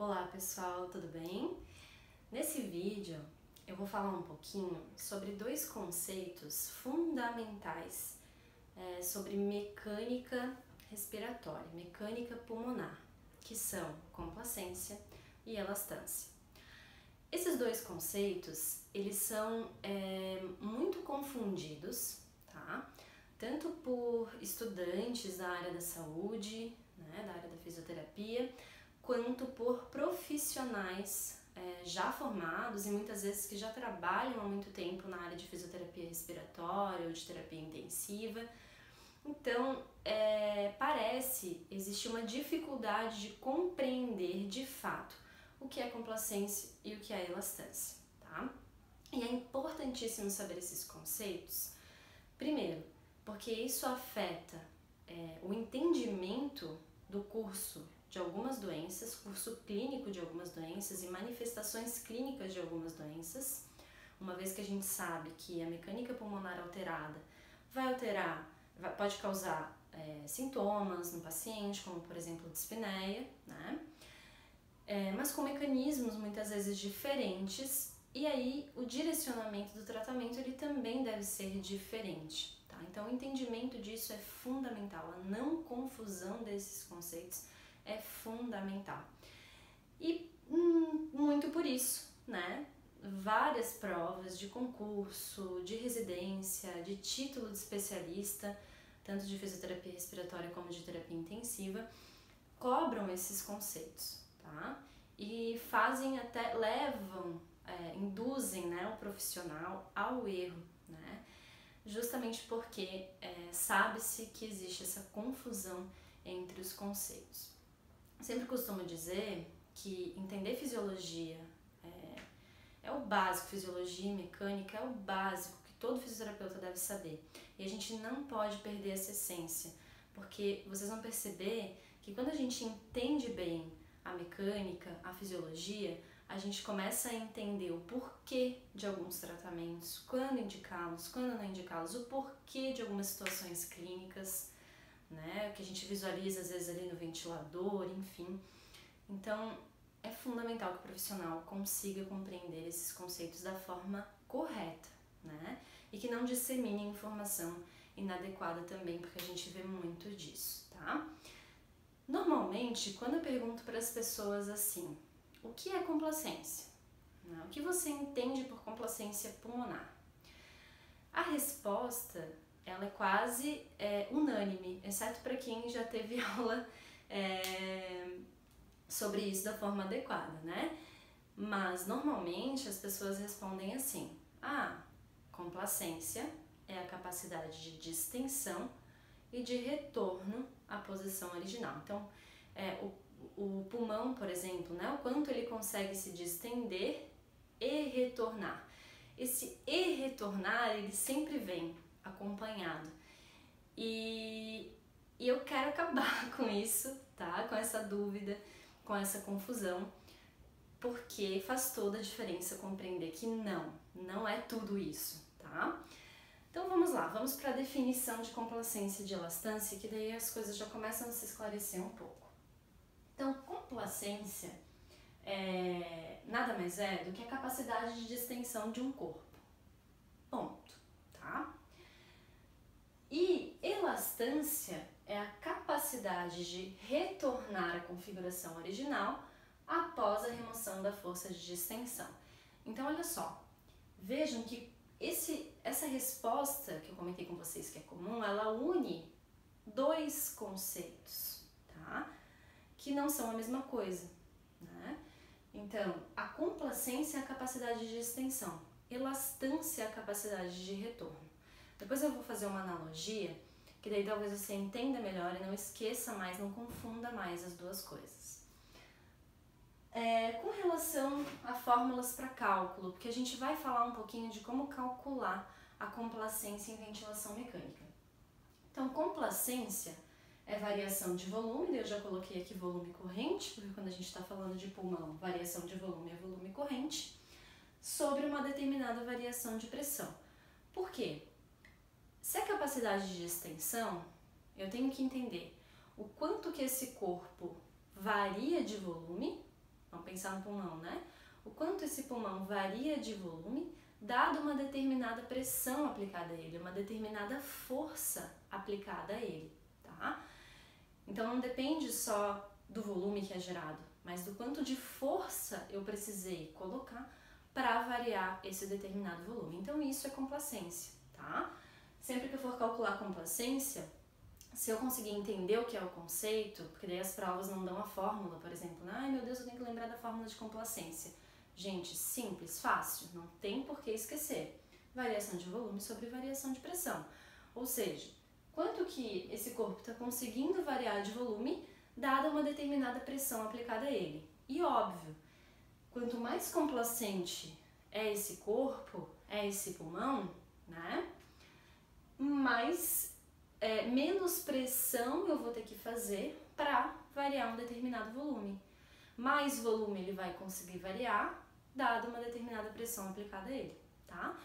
Olá pessoal, tudo bem? Nesse vídeo eu vou falar um pouquinho sobre dois conceitos fundamentais sobre mecânica respiratória, mecânica pulmonar, que são complacência e elastância. Esses dois conceitos, eles são muito confundidos, tá? Tanto por estudantes da área da saúde, né, da área da fisioterapia, quanto por profissionais já formados e muitas vezes que já trabalham há muito tempo na área de fisioterapia respiratória ou de terapia intensiva. Então, parece existir uma dificuldade de compreender de fato o que é complacência e o que é elastância, tá? E é importantíssimo saber esses conceitos, primeiro, porque isso afeta o entendimento do curso de algumas doenças, curso clínico de algumas doenças e manifestações clínicas de algumas doenças, uma vez que a gente sabe que a mecânica pulmonar alterada pode causar sintomas no paciente, como por exemplo dispneia, né? Mas com mecanismos muitas vezes diferentes, e aí o direcionamento do tratamento ele também deve ser diferente, tá? Então o entendimento disso é fundamental, a não confusão desses conceitos é fundamental. E muito por isso, né? Várias provas de concurso, de residência, de título de especialista, tanto de fisioterapia respiratória como de terapia intensiva, cobram esses conceitos, tá? E induzem, né, o profissional ao erro, né? Justamente porque sabe-se que existe essa confusão entre os conceitos. Sempre costumo dizer que entender fisiologia é o básico, fisiologia e mecânica é o básico que todo fisioterapeuta deve saber. E a gente não pode perder essa essência, porque vocês vão perceber que quando a gente entende bem a mecânica, a fisiologia, a gente começa a entender o porquê de alguns tratamentos, quando indicá-los, quando não indicá-los, o porquê de algumas situações clínicas, né, que a gente visualiza às vezes ali no ventilador, enfim. Então, é fundamental que o profissional consiga compreender esses conceitos da forma correta, né, e que não dissemine informação inadequada também, porque a gente vê muito disso, tá? Normalmente, quando eu pergunto para as pessoas assim, o que é complacência? O que você entende por complacência pulmonar? A resposta ela é quase unânime, exceto para quem já teve aula sobre isso da forma adequada, né? Mas normalmente as pessoas respondem assim: complacência é a capacidade de distensão e de retorno à posição original. Então, o pulmão, por exemplo, né, o quanto ele consegue se distender e retornar. Esse e retornar, ele sempre vem acompanhado. E eu quero acabar com isso, tá? Com essa dúvida, com essa confusão, porque faz toda a diferença compreender que não é tudo isso, tá? Então vamos lá, vamos para a definição de complacência e de elastância, que daí as coisas já começam a se esclarecer um pouco. Então, complacência nada mais é do que a capacidade de distensão de um corpo. Ponto, tá? E elastância é a capacidade de retornar à configuração original após a remoção da força de distensão. Então, olha só, vejam que essa resposta que eu comentei com vocês que é comum, ela une dois conceitos, tá? Que não são a mesma coisa, né? Então, a complacência é a capacidade de extensão, elastância é a capacidade de retorno. Depois eu vou fazer uma analogia, que daí talvez você entenda melhor e não esqueça mais, não confunda mais as duas coisas. Com relação a fórmulas para cálculo, porque a gente vai falar um pouquinho de como calcular a complacência em ventilação mecânica. Então, complacência é variação de volume, eu já coloquei aqui volume corrente, porque quando a gente está falando de pulmão, variação de volume é volume corrente, sobre uma determinada variação de pressão. Por quê? Se a capacidade de extensão, eu tenho que entender o quanto que esse corpo varia de volume, pensar no pulmão, né? O quanto esse pulmão varia de volume, dado uma determinada pressão aplicada a ele, uma determinada força aplicada a ele, tá? Então não depende só do volume que é gerado, mas do quanto de força eu precisei colocar para variar esse determinado volume. Então isso é complacência, tá? Sempre que eu for calcular complacência, se eu conseguir entender o que é o conceito, porque daí as provas não dão a fórmula, por exemplo, né? Ai meu Deus, eu tenho que lembrar da fórmula de complacência. Gente, simples, fácil, não tem por que esquecer. Variação de volume sobre variação de pressão. Ou seja, quanto que esse corpo está conseguindo variar de volume, dada uma determinada pressão aplicada a ele. E óbvio, quanto mais complacente é esse corpo, é esse pulmão, né? Menos pressão eu vou ter que fazer para variar um determinado volume. Mais volume ele vai conseguir variar, dado uma determinada pressão aplicada a ele, tá?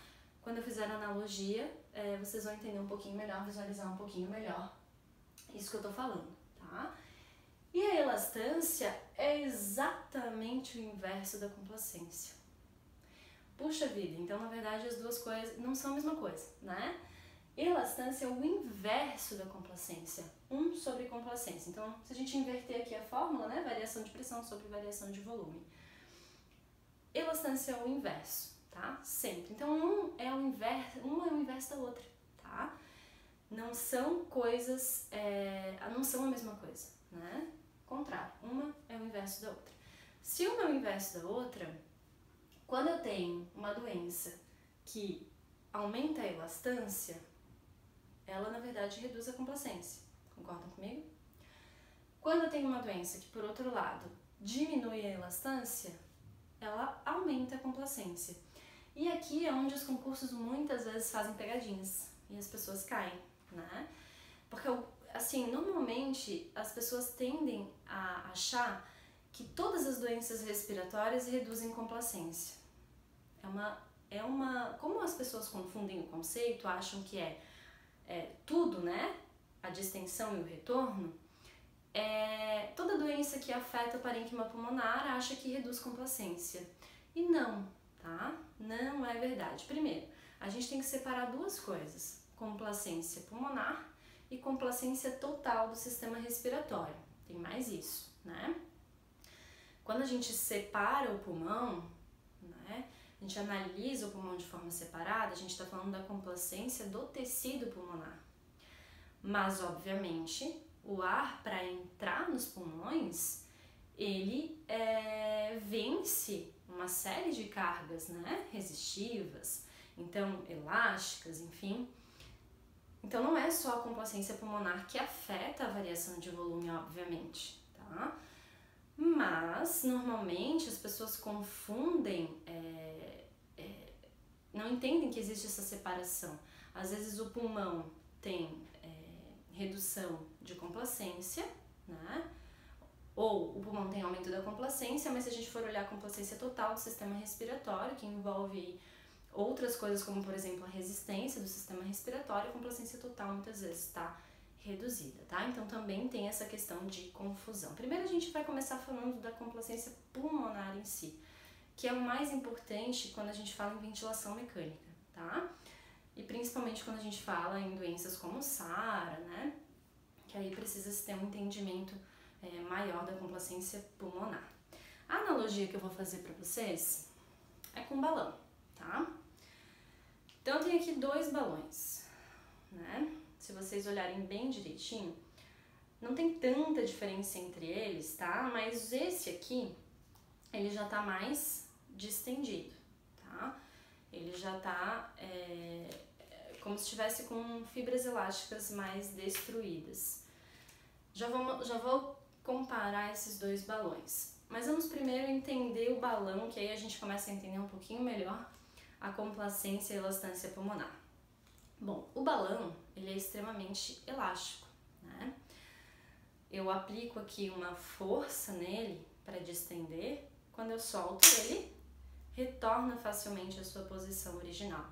Quando eu fizer a analogia, vocês vão entender um pouquinho melhor, visualizar um pouquinho melhor isso que eu tô falando, tá? E a elastância é exatamente o inverso da complacência. Puxa vida, então na verdade as duas coisas não são a mesma coisa, né? Elastância é o inverso da complacência, 1 sobre complacência. Então, se a gente inverter aqui a fórmula, né? Variação de pressão sobre variação de volume. Elastância é o inverso, tá? Sempre. Então, uma é o inverso da outra, tá? Não são coisas, não são a mesma coisa, né? Contrário, uma é o inverso da outra. Se uma é o inverso da outra, quando eu tenho uma doença que aumenta a elastância, ela na verdade reduz a complacência. Concordam comigo? Quando eu tenho uma doença que, por outro lado, diminui a elastância, ela aumenta a complacência. E aqui é onde os concursos muitas vezes fazem pegadinhas e as pessoas caem, né? Porque, assim, normalmente as pessoas tendem a achar que todas as doenças respiratórias reduzem complacência. Como as pessoas confundem o conceito, acham que tudo, né? A distensão e o retorno, toda doença que afeta o parênquima pulmonar acha que reduz complacência. E não, tá? Não é verdade. Primeiro, a gente tem que separar duas coisas: complacência pulmonar e complacência total do sistema respiratório. Tem mais isso, né? Quando a gente separa o pulmão, né? A gente analisa o pulmão de forma separada, a gente está falando da complacência do tecido pulmonar. Mas, obviamente, o ar, para entrar nos pulmões, ele vence uma série de cargas, né? Resistivas, então elásticas, enfim. Então, não é só a complacência pulmonar que afeta a variação de volume, obviamente, tá? Mas, normalmente, as pessoas confundem, não entendem que existe essa separação. Às vezes o pulmão tem redução de complacência, né? Ou o pulmão tem aumento da complacência, mas se a gente for olhar a complacência total do sistema respiratório, que envolve outras coisas como, por exemplo, a resistência do sistema respiratório, a complacência total muitas vezes está reduzida, tá? Então também tem essa questão de confusão. Primeiro a gente vai começar falando da complacência pulmonar em si, que é o mais importante quando a gente fala em ventilação mecânica, tá? E principalmente quando a gente fala em doenças como SARA, né? Que aí precisa se ter um entendimento maior da complacência pulmonar. A analogia que eu vou fazer para vocês é com balão, tá? Então eu tenho aqui 2 balões, né? Se vocês olharem bem direitinho, não tem tanta diferença entre eles, tá? Mas esse aqui, ele já tá mais distendido, tá? Ele já tá como se estivesse com fibras elásticas mais destruídas. Já vou comparar esses 2 balões. Mas vamos primeiro entender o balão, que aí a gente começa a entender um pouquinho melhor a complacência e elastância pulmonar. Bom, o balão, ele é extremamente elástico, né? Eu aplico aqui uma força nele para distender. Quando eu solto ele, retorna facilmente à sua posição original.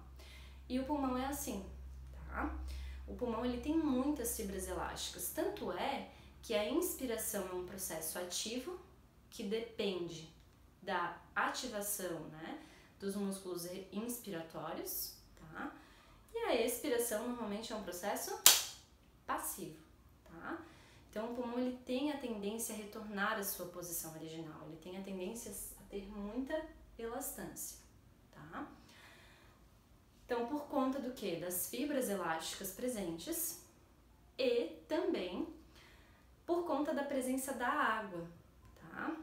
E o pulmão é assim, tá? O pulmão, ele tem muitas fibras elásticas, tanto é que a inspiração é um processo ativo que depende da ativação, né, dos músculos inspiratórios, tá? E a expiração normalmente é um processo passivo, tá? Então o pulmão ele tem a tendência a retornar à sua posição original, ele tem a tendência a ter muita elastância, tá? Então por conta do que? Das fibras elásticas presentes e também por conta da presença da água, tá?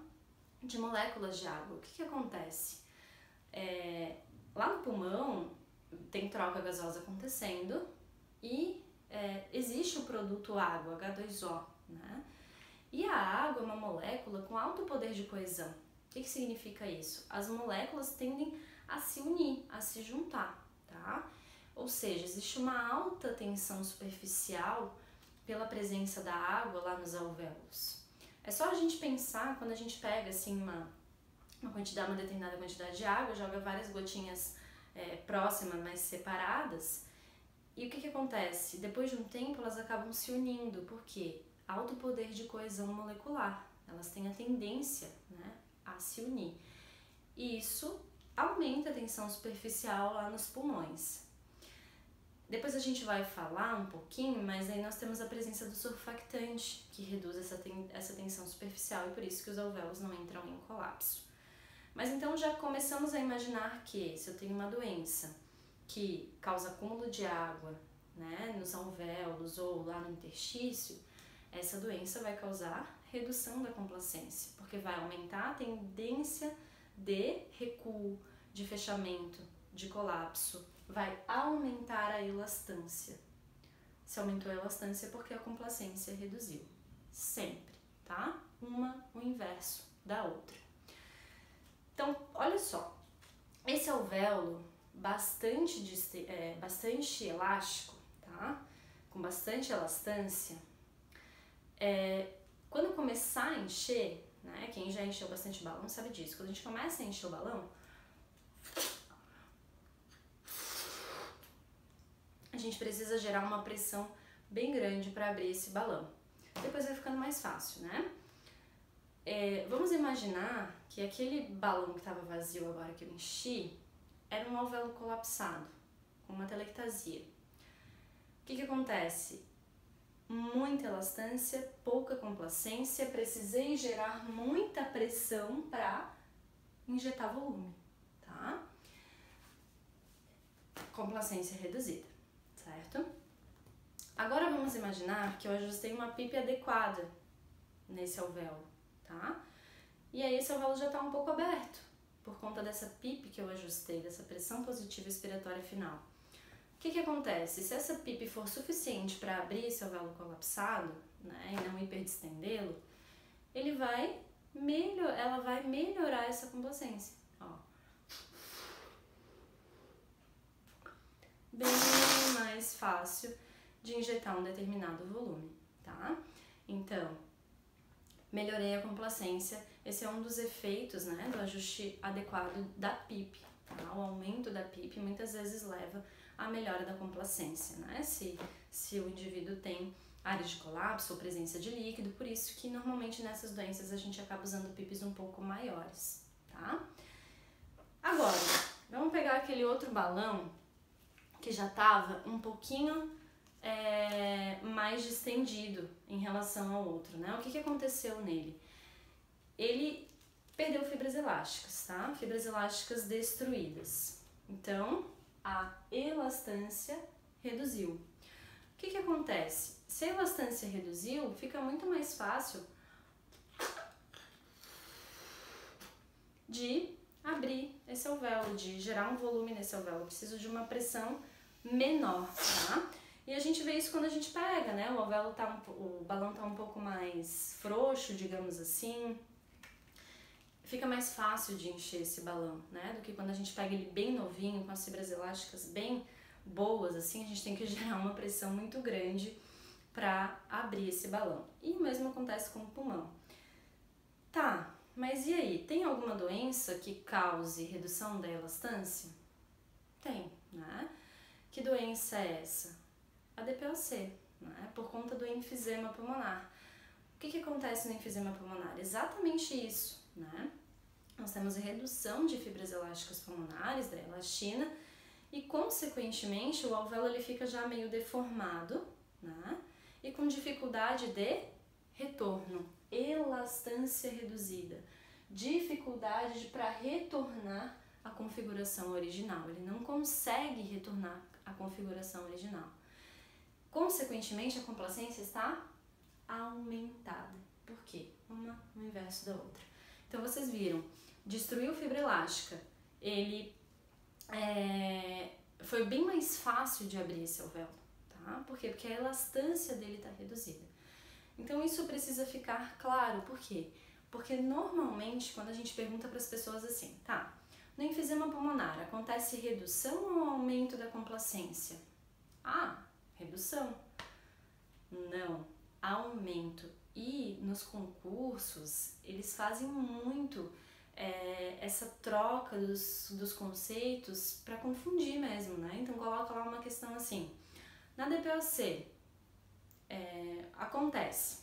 De moléculas de água. O que acontece? Lá no pulmão tem troca gasosa acontecendo e existe o produto água, H2O, né? E a água é uma molécula com alto poder de coesão. O que significa isso? As moléculas tendem a se unir, a se juntar, tá? Ou seja, existe uma alta tensão superficial pela presença da água lá nos alvéolos. É só a gente pensar quando a gente pega assim uma determinada quantidade de água, joga várias gotinhas próximas, mas separadas, e o que acontece? Depois de um tempo elas acabam se unindo, porque alto poder de coesão molecular, elas têm a tendência, né, a se unir. E isso aumenta a tensão superficial lá nos pulmões. Depois a gente vai falar um pouquinho, mas aí nós temos a presença do surfactante, que reduz essa tensão superficial e por isso que os alvéolos não entram em colapso. Mas então já começamos a imaginar que se eu tenho uma doença que causa acúmulo de água, né, nos alvéolos ou lá no interstício, essa doença vai causar redução da complacência, porque vai aumentar a tendência de recuo, de fechamento, de colapso, vai aumentar a elastância. Se aumentou a elastância é porque a complacência reduziu. Sempre, tá? Uma o inverso da outra. Então, olha só, esse alvéolo bastante elástico, tá? Com bastante elastância, quando começar a encher, né? Quem já encheu bastante balão sabe disso. Quando a gente começa a encher o balão, a gente precisa gerar uma pressão bem grande para abrir esse balão. Depois vai ficando mais fácil, né? Vamos imaginar que aquele balão que estava vazio agora que eu enchi era um alvéolo colapsado, com uma telectasia. O que acontece? Muita elastância, pouca complacência, precisei gerar muita pressão para injetar volume, tá? Complacência reduzida, certo? Agora vamos imaginar que eu ajustei uma PIP adequada nesse alvéolo, tá? E aí esse alvéolo já está um pouco aberto, por conta dessa PIP que eu ajustei, dessa pressão positiva expiratória final. O que acontece? Se essa PIP for suficiente para abrir esse alvéolo colapsado, né, e não hiperdistendê-lo, ela vai melhorar essa complacência. Ó. Bem mais fácil de injetar um determinado volume, tá? Então, melhorei a complacência. Esse é um dos efeitos, né, do ajuste adequado da PIP. Tá? O aumento da PIP muitas vezes leva à melhora da complacência, né? Se o indivíduo tem área de colapso ou presença de líquido, por isso que normalmente nessas doenças a gente acaba usando PIPs um pouco maiores, tá? Agora, vamos pegar aquele outro balão que já estava um pouquinho mais distendido em relação ao outro, né? O que aconteceu nele? Ele perdeu fibras elásticas, tá? Fibras elásticas destruídas. Então, a elastância reduziu. O que acontece? Se a elastância reduziu, fica muito mais fácil de abrir esse alvéolo, de gerar um volume nesse alvéolo. Eu preciso de uma pressão menor, tá? E a gente vê isso quando a gente pega, né? O balão tá um pouco mais frouxo, digamos assim. Fica mais fácil de encher esse balão, né? Do que quando a gente pega ele bem novinho, com as fibras elásticas bem boas, assim, a gente tem que gerar uma pressão muito grande para abrir esse balão. E o mesmo acontece com o pulmão. Tá, mas e aí? Tem alguma doença que cause redução da elastância? Tem, né? Que doença é essa? A DPOC, né? Por conta do enfisema pulmonar. O que acontece no enfisema pulmonar? Exatamente isso, né? nós temos a redução de fibras elásticas pulmonares, da elastina, e consequentemente o alvéolo ele fica já meio deformado, né? E com dificuldade de retorno, elastância reduzida, dificuldade para retornar à configuração original, ele não consegue retornar à configuração original. Consequentemente, a complacência está aumentada. Por quê? Uma no inverso da outra. Então, vocês viram, destruiu fibra elástica, ele foi bem mais fácil de abrir esse alvéolo, tá? Por quê? Porque a elastância dele está reduzida. Então, isso precisa ficar claro. Por quê? Porque normalmente, quando a gente pergunta para as pessoas assim, tá, no enfisema pulmonar, acontece redução ou aumento da complacência? Ah, redução. Não, aumento. E nos concursos, eles fazem muito essa troca dos conceitos para confundir mesmo, né? Então, coloca lá uma questão assim, na DPOC, acontece,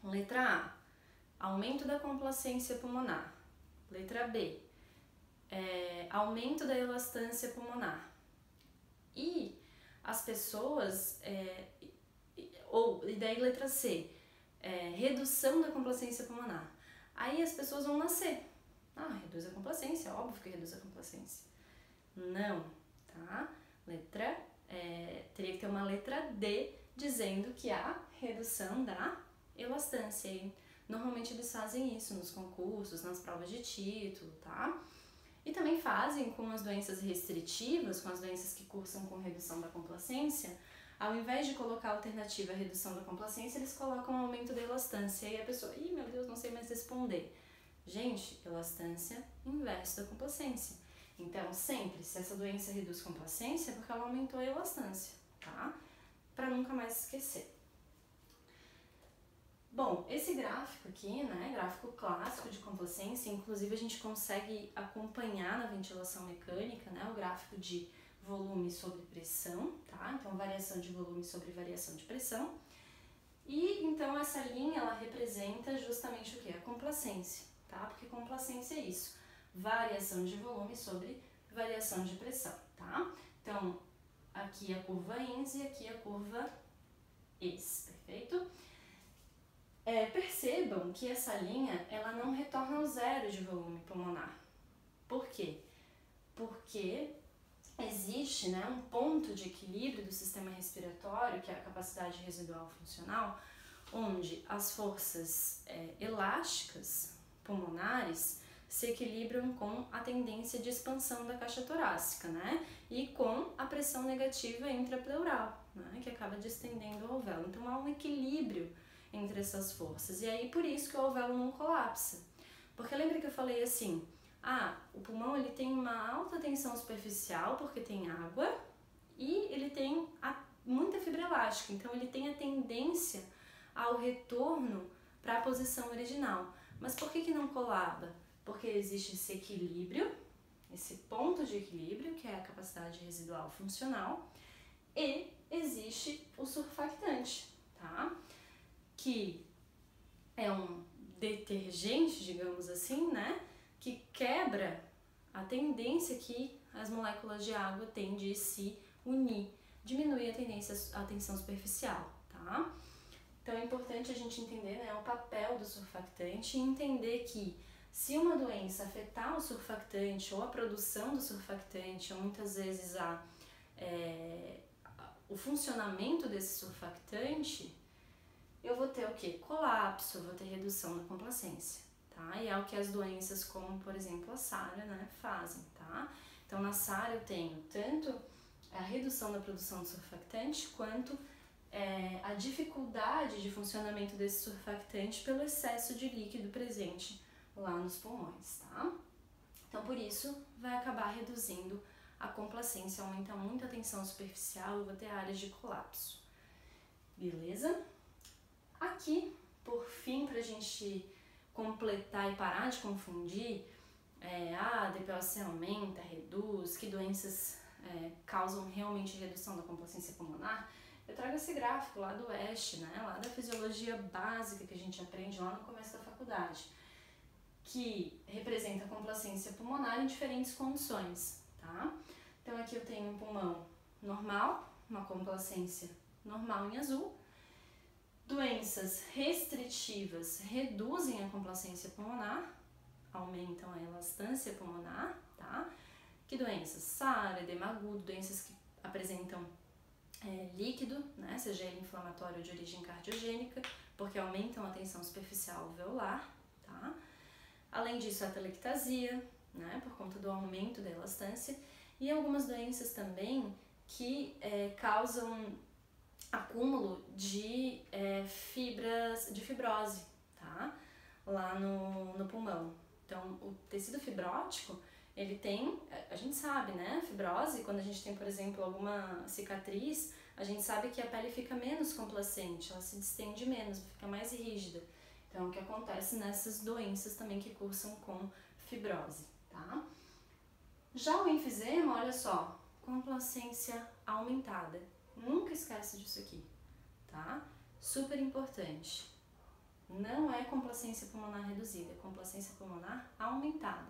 letra A, aumento da complacência pulmonar, letra B, aumento da elastância pulmonar. E as pessoas, e daí letra C, redução da complacência pulmonar. Aí as pessoas vão nascer. Ah, reduz a complacência, óbvio que reduz a complacência. Não, tá? Teria que ter uma letra D dizendo que há redução da elastância. E normalmente eles fazem isso nos concursos, nas provas de título, tá? E também fazem com as doenças restritivas, com as doenças que cursam com redução da complacência, ao invés de colocar a alternativa à redução da complacência, eles colocam aumento da elastância. E a pessoa, ih, meu Deus, não sei mais responder. Gente, elastância inverso da complacência. Então, sempre, se essa doença reduz complacência, é porque ela aumentou a elastância, tá? Para nunca mais esquecer. Bom, esse gráfico aqui, né, gráfico clássico de complacência, inclusive a gente consegue acompanhar na ventilação mecânica, né, o gráfico de volume sobre pressão, tá? Então, variação de volume sobre variação de pressão. E, então, essa linha, ela representa justamente o que? A complacência, tá? Porque complacência é isso, variação de volume sobre variação de pressão, tá? Então, aqui a curva INS e aqui a curva ES, perfeito? Percebam que essa linha, ela não retorna ao zero de volume pulmonar. Por quê? Porque existe, né, um ponto de equilíbrio do sistema respiratório, que é a capacidade residual funcional, onde as forças elásticas pulmonares se equilibram com a tendência de expansão da caixa torácica, né, e com a pressão negativa intrapleural, né, que acaba distendendo o alvéolo. Então há um equilíbrio entre essas forças, e aí por isso que o alvéolo não colapsa. Porque lembra que eu falei assim, o pulmão ele tem uma alta tensão superficial porque tem água e ele tem muita fibra elástica, então ele tem a tendência ao retorno para a posição original. Mas por que não colaba? Porque existe esse equilíbrio, esse ponto de equilíbrio, que é a capacidade residual funcional, e existe o surfactante, tá? Que é um detergente, digamos assim, né? Que quebra a tendência que as moléculas de água têm de se unir, diminui a tensão superficial, tá? Então é importante a gente entender, né, o papel do surfactante e entender que se uma doença afetar o surfactante ou a produção do surfactante, ou muitas vezes o funcionamento desse surfactante, eu vou ter o quê? Colapso, eu vou ter redução da complacência, tá? E é o que as doenças como, por exemplo, a SARA, né, fazem, tá? Então, na SARA eu tenho tanto a redução da produção do surfactante, quanto a dificuldade de funcionamento desse surfactante pelo excesso de líquido presente lá nos pulmões, tá? Então, por isso, vai acabar reduzindo a complacência, aumenta muito a tensão superficial e vou ter áreas de colapso. Beleza? Aqui, por fim, pra gente completar e parar de confundir, DPOC aumenta, reduz, que doenças causam realmente redução da complacência pulmonar, eu trago esse gráfico lá do West, né, lá da fisiologia básica que a gente aprende lá no começo da faculdade, que representa a complacência pulmonar em diferentes condições, tá? Então aqui eu tenho um pulmão normal, uma complacência normal em azul. Doenças restritivas reduzem a complacência pulmonar, aumentam a elastância pulmonar, tá? Que doenças? SARA, edema agudo, doenças que apresentam líquido, né? Seja ele inflamatório ou de origem cardiogênica, porque aumentam a tensão superficial alveolar, tá? Além disso, a atelectasia, né? Por conta do aumento da elastância, e algumas doenças também que causam acúmulo de fibrose, tá? Lá no pulmão. Então, o tecido fibrótico, ele tem, a gente sabe, né? Fibrose, quando a gente tem, por exemplo, alguma cicatriz, a gente sabe que a pele fica menos complacente, ela se distende menos, fica mais rígida. Então, o que acontece nessas doenças também que cursam com fibrose, tá? Já o enfisema, olha só, complacência aumentada. Nunca esquece disso aqui, tá? Super importante. Não é complacência pulmonar reduzida, é complacência pulmonar aumentada.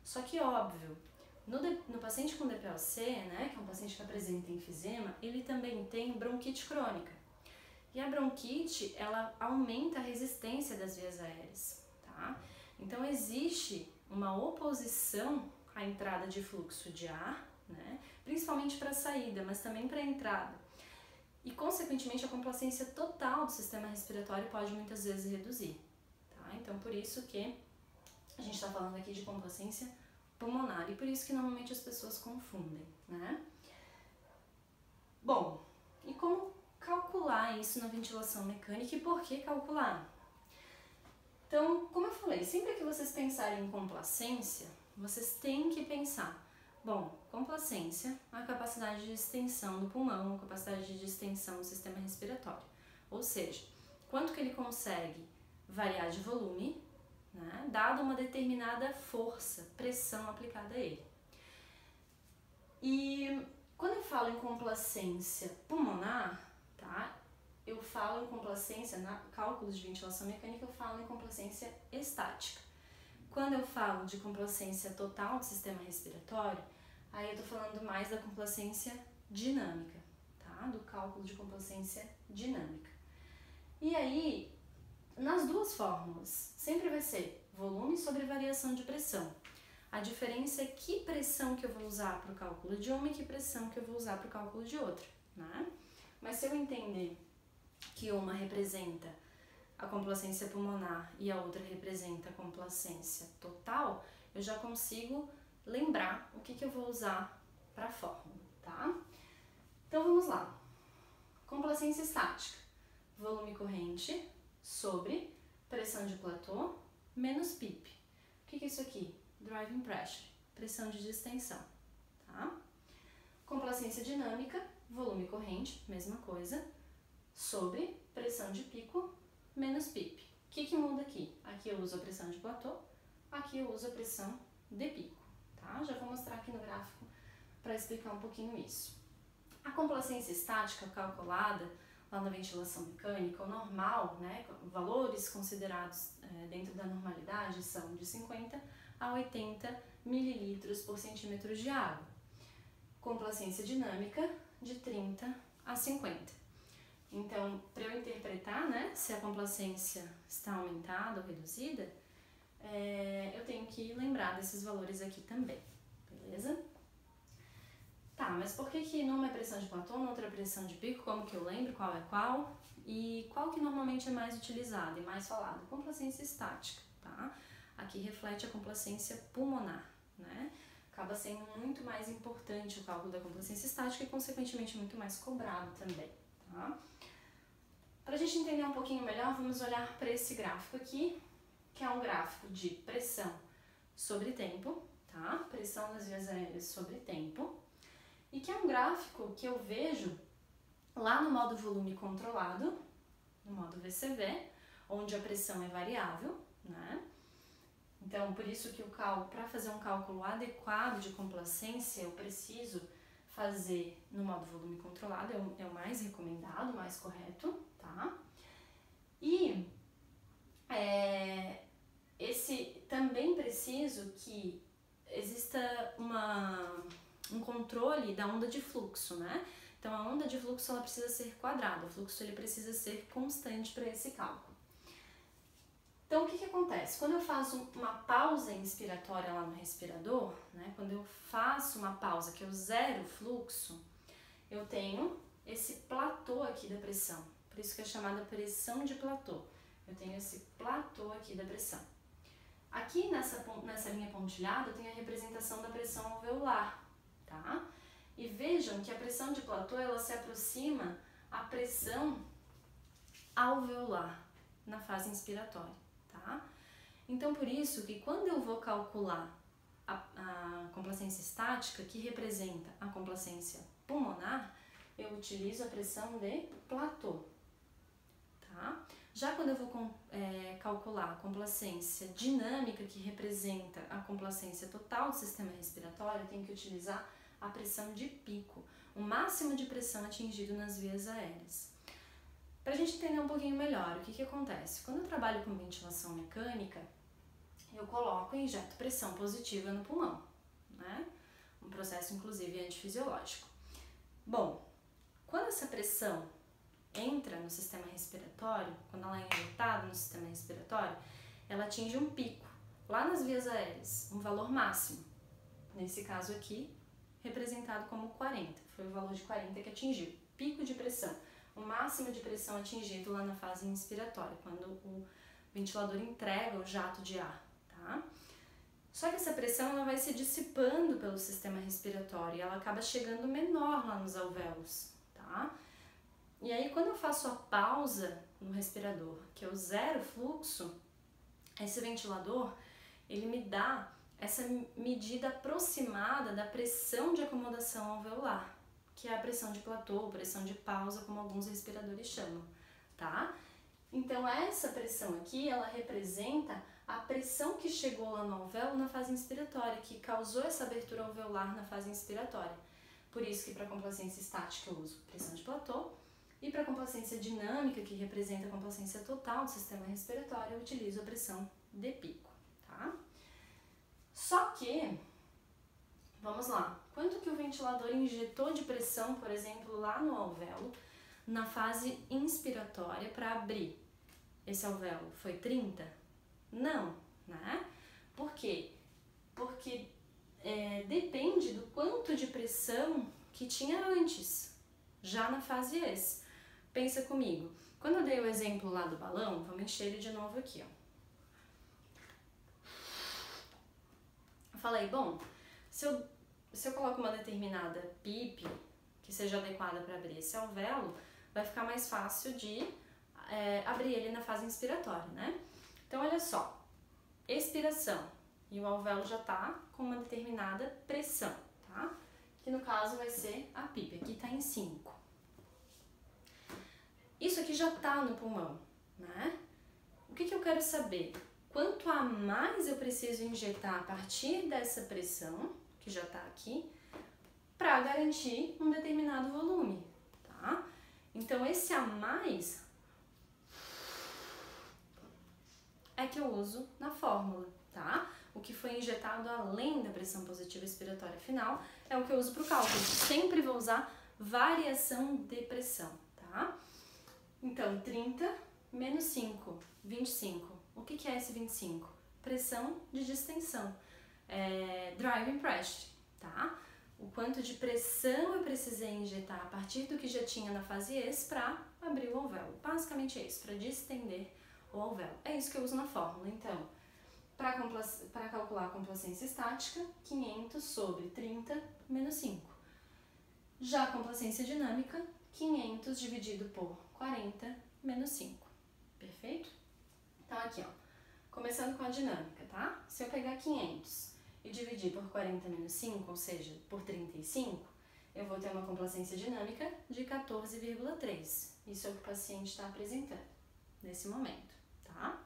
Só que, óbvio, no paciente com DPLC, né, que é um paciente que apresenta enfisema, ele também tem bronquite crônica. E a bronquite, ela aumenta a resistência das vias aéreas, tá? Então, existe uma oposição à entrada de fluxo de ar, né, principalmente para a saída, mas também para a entrada. E, consequentemente, a complacência total do sistema respiratório pode muitas vezes reduzir, tá? Então, por isso que a gente está falando aqui de complacência pulmonar e por isso que normalmente as pessoas confundem, né? Bom, e como calcular isso na ventilação mecânica e por que calcular? Então, como eu falei, sempre que vocês pensarem em complacência, vocês têm que pensar, bom, complacência, a capacidade de extensão do pulmão, a capacidade de extensão do sistema respiratório. Ou seja, quanto que ele consegue variar de volume, né, dada uma determinada força, pressão aplicada a ele. E quando eu falo em complacência pulmonar, tá, eu falo em complacência, na cálculos de ventilação mecânica, eu falo em complacência estática. Quando eu falo de complacência total do sistema respiratório, aí eu tô falando mais da complacência dinâmica, tá? Do cálculo de complacência dinâmica. E aí, nas duas fórmulas, sempre vai ser volume sobre variação de pressão. A diferença é que pressão que eu vou usar para o cálculo de uma e que pressão que eu vou usar para o cálculo de outra, né? Mas se eu entender que uma representa a complacência pulmonar e a outra representa a complacência total, eu já consigo lembrar o que eu vou usar para a fórmula, tá? Então vamos lá. Complacência estática, volume corrente sobre pressão de platô menos PIP. O que é isso aqui? Driving pressure, pressão de distensão, tá? Complacência dinâmica, volume corrente, mesma coisa, sobre pressão de pico menos PIP. O que muda aqui? Aqui eu uso a pressão de platô, aqui eu uso a pressão de pico, tá? Já vou mostrar aqui no gráfico para explicar um pouquinho isso. A complacência estática calculada lá na ventilação mecânica, o normal, né, valores considerados dentro da normalidade são de 50 a 80 mililitros por centímetro de água. Complacência dinâmica de 30 a 50. Então, para eu interpretar, né, se a complacência está aumentada ou reduzida, eu tenho que lembrar desses valores aqui também, beleza? Tá, mas por que numa é pressão de platô, na outra é pressão de pico? Como que eu lembro qual é qual? E qual que normalmente é mais utilizado e mais falado? Complacência estática, tá? Aqui reflete a complacência pulmonar, né? Acaba sendo muito mais importante o cálculo da complacência estática e, consequentemente, muito mais cobrado também, tá? Para a gente entender um pouquinho melhor, vamos olhar para esse gráfico aqui, que é um gráfico de pressão sobre tempo, tá? Pressão das vias aéreas sobre tempo. E que é um gráfico que eu vejo lá no modo volume controlado, no modo VCV, onde a pressão é variável, né? Então, por isso que para fazer um cálculo adequado de complacência, eu preciso fazer no modo volume controlado, é o mais recomendado, o mais correto, tá? E também preciso que exista um controle da onda de fluxo, né? Então a onda de fluxo ela precisa ser quadrada, o fluxo ele precisa ser constante para esse cálculo. Então o que acontece? Quando eu faço uma pausa inspiratória lá no respirador, né? Quando eu faço uma pausa que eu zero o fluxo, eu tenho esse platô aqui da pressão, por isso que é chamada pressão de platô. Eu tenho esse platô aqui da pressão. Aqui nessa linha pontilhada eu tenho a representação da pressão alveolar, tá? E vejam que a pressão de platô ela se aproxima à pressão alveolar na fase inspiratória, tá? Então por isso que quando eu vou calcular a complacência estática, que representa a complacência pulmonar, eu utilizo a pressão de platô, tá? Já quando eu vou calcular a complacência dinâmica, que representa a complacência total do sistema respiratório, eu tenho que utilizar a pressão de pico, o máximo de pressão atingido nas vias aéreas. Para a gente entender um pouquinho melhor, o que acontece? Quando eu trabalho com ventilação mecânica, eu coloco e injeto pressão positiva no pulmão, né? Um processo, inclusive, antifisiológico. Bom, quando essa pressão entra no sistema respiratório, quando ela é injetada no sistema respiratório, ela atinge um pico, lá nas vias aéreas, um valor máximo. Nesse caso aqui, representado como 40, foi o valor de 40 que atingiu, pico de pressão, o máximo de pressão atingido lá na fase inspiratória, quando o ventilador entrega o jato de ar, tá? Só que essa pressão ela vai se dissipando pelo sistema respiratório e ela acaba chegando menor lá nos alvéolos, tá? E aí quando eu faço a pausa no respirador, que eu zero o fluxo, esse ventilador, ele me dá essa medida aproximada da pressão de acomodação alveolar, que é a pressão de platô, pressão de pausa, como alguns respiradores chamam, tá? Então essa pressão aqui, ela representa a pressão que chegou lá no alvéolo na fase inspiratória, que causou essa abertura alveolar na fase inspiratória. Por isso que para complacência estática eu uso pressão de platô, e para complacência dinâmica, que representa a complacência total do sistema respiratório, eu utilizo a pressão de pico, tá? Só que, vamos lá, quanto que o ventilador injetou de pressão, por exemplo, lá no alvéolo, na fase inspiratória para abrir esse alvéolo? Foi 30? Não, né? Por quê? Porque depende do quanto de pressão que tinha antes, já na fase S. Pensa comigo, quando eu dei o exemplo lá do balão, vamos encher ele de novo aqui, ó. Eu falei, bom, se eu coloco uma determinada PIP que seja adequada para abrir esse alvéolo, vai ficar mais fácil de abrir ele na fase inspiratória, né? Então, olha só, expiração, e o alvéolo já tá com uma determinada pressão, tá? Que no caso vai ser a PIP, aqui tá em 5. Isso aqui já tá no pulmão, né? O que eu quero saber? Quanto a mais eu preciso injetar a partir dessa pressão, que já tá aqui, para garantir um determinado volume, tá? Então, esse a mais é que eu uso na fórmula, tá? O que foi injetado além da pressão positiva expiratória final é o que eu uso para o cálculo. Sempre vou usar variação de pressão, tá? Então, 30 menos 5, 25. O que é esse 25? Pressão de distensão, driving pressure, tá? O quanto de pressão eu precisei injetar a partir do que já tinha na fase S para abrir o alvéolo. Basicamente é isso, para distender o alvéolo. É isso que eu uso na fórmula. Então, para calcular a complacência estática, 500 sobre 30 menos 5. Já a complacência dinâmica, 500 dividido por 40 menos 5. Perfeito? Então aqui, ó, começando com a dinâmica, tá? Se eu pegar 500 e dividir por 40 menos 5, ou seja, por 35, eu vou ter uma complacência dinâmica de 14,3. Isso é o que o paciente está apresentando nesse momento, tá?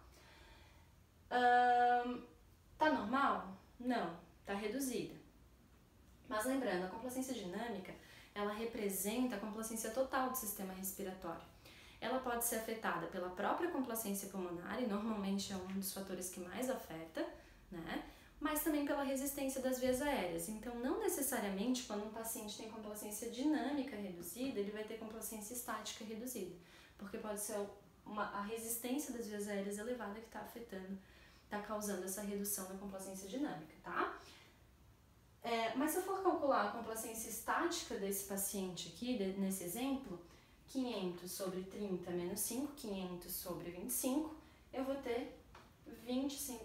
Tá normal? Não, tá reduzida. Mas lembrando, a complacência dinâmica, ela representa a complacência total do sistema respiratório. ela pode ser afetada pela própria complacência pulmonar, e normalmente é um dos fatores que mais afeta, né? Mas também pela resistência das vias aéreas. Então, não necessariamente quando um paciente tem complacência dinâmica reduzida, ele vai ter complacência estática reduzida, porque pode ser a resistência das vias aéreas elevada que está afetando, está causando essa redução da complacência dinâmica, tá? Mas se eu for calcular a complacência estática desse paciente aqui, nesse exemplo, 500 sobre 30 menos 5, 500 sobre 25, eu vou ter 20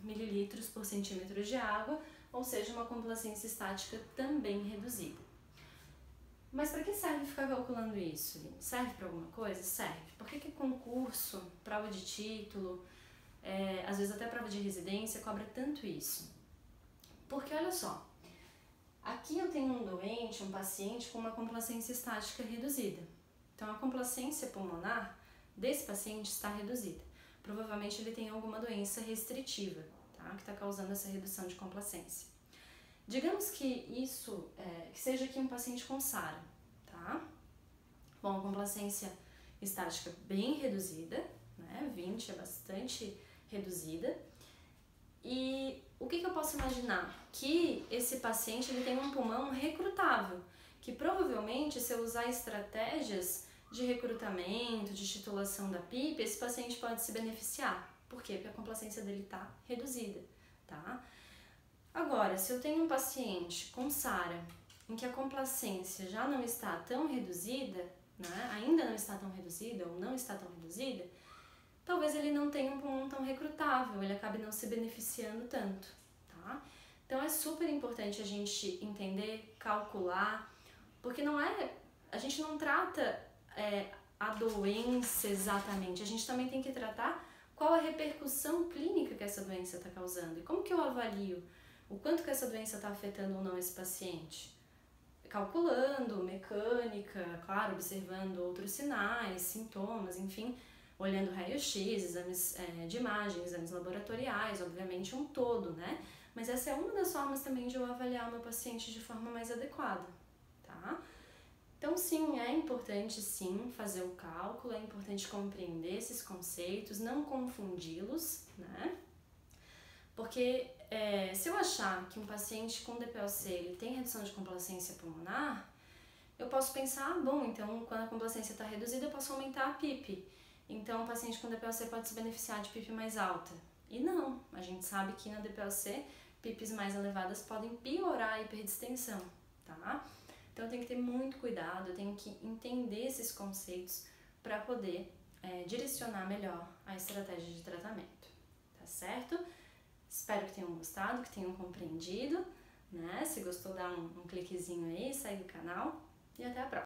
mililitros por centímetro de água, ou seja, uma complacência estática também reduzida. Mas para que serve ficar calculando isso? Serve para alguma coisa? Serve. Por que concurso, prova de título, às vezes até prova de residência, cobra tanto isso? Porque olha só, aqui eu tenho um doente, um paciente com uma complacência estática reduzida. Então a complacência pulmonar desse paciente está reduzida. Provavelmente ele tem alguma doença restritiva, tá? Que está causando essa redução de complacência. Digamos que isso, que seja aqui um paciente com SARA, tá? Bom, a complacência estática bem reduzida, né? 20 é bastante reduzida. E o que eu posso imaginar? Que esse paciente ele tem um pulmão recrutável, que provavelmente se eu usar estratégias de recrutamento, de titulação da PIP, esse paciente pode se beneficiar. Por quê? Porque a complacência dele está reduzida, tá? Agora, se eu tenho um paciente com SARA, em que a complacência já não está tão reduzida, né? Ainda não está tão reduzida ou não está tão reduzida, talvez ele não tenha um pulmão tão recrutável, ele acabe não se beneficiando tanto, tá? Então é super importante a gente entender, calcular, porque a gente não trata a doença exatamente, a gente também tem que tratar qual a repercussão clínica que essa doença está causando e como que eu avalio o quanto que essa doença está afetando ou não esse paciente. Calculando, mecânica, claro, observando outros sinais, sintomas, enfim, olhando raio-x, exames de imagem, exames laboratoriais, obviamente um todo, né? Mas essa é uma das formas também de eu avaliar o meu paciente de forma mais adequada, tá? Então, sim, é importante, sim, fazer o cálculo, é importante compreender esses conceitos, não confundi-los, né? Porque se eu achar que um paciente com DPLC ele tem redução de complacência pulmonar, eu posso pensar, bom, então quando a complacência está reduzida eu posso aumentar a PIP. Então o paciente com DPLC pode se beneficiar de PIP mais alta. E não, a gente sabe que na DPLC PIPs mais elevadas podem piorar a hiperdistensão, tá? Então eu tenho que ter muito cuidado, eu tenho que entender esses conceitos para poder direcionar melhor a estratégia de tratamento, tá certo? Espero que tenham gostado, que tenham compreendido, né? Se gostou, dá um cliquezinho aí, segue o canal e até a próxima!